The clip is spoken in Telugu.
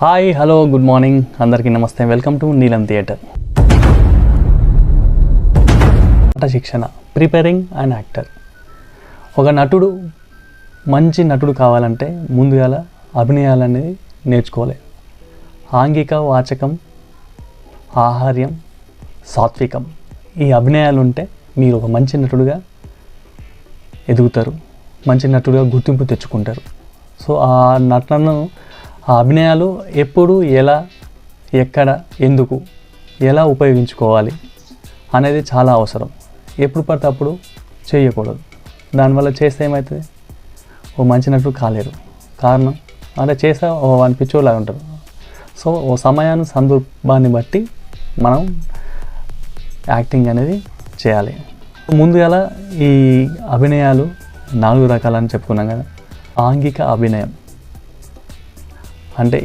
హాయ్ హలో గుడ్ మార్నింగ్ అందరికీ నమస్తే. వెల్కమ్ టు నీలం థియేటర్. నట శిక్షణ, ప్రిపేరింగ్ అండ్ యాక్టర్. ఒక నటుడు మంచి నటుడు కావాలంటే ముందుగా అభినయాలనేది నేర్చుకోవాలి. ఆంగిక, వాచకం, ఆహార్యం, సాత్వికం, ఈ అభినయాలు ఉంటే మీరు ఒక మంచి నటుడుగా ఎదుగుతారు, మంచి నటుడుగా గుర్తింపు తెచ్చుకుంటారు. సో ఆ నటనను, ఆ అభినయాలు ఎప్పుడు, ఎలా, ఎక్కడ, ఎందుకు, ఎలా ఉపయోగించుకోవాలి అనేది చాలా అవసరం. ఎప్పుడు పడితే అప్పుడు చేయకూడదు. దానివల్ల చేస్తే ఏమవుతుంది, ఓ మంచి నటుడు కాలేరు. కారణం అంటే చేస్తే వాని పిచ్చోలాగా ఉంటారు. సో ఓ సమయాన్ని, సందర్భాన్ని బట్టి మనం యాక్టింగ్ అనేది చేయాలి. ముందుగా ఈ అభినయాలు 4 రకాలని చెప్పుకున్నాం కదా. ఆంగిక అభినయం అంటే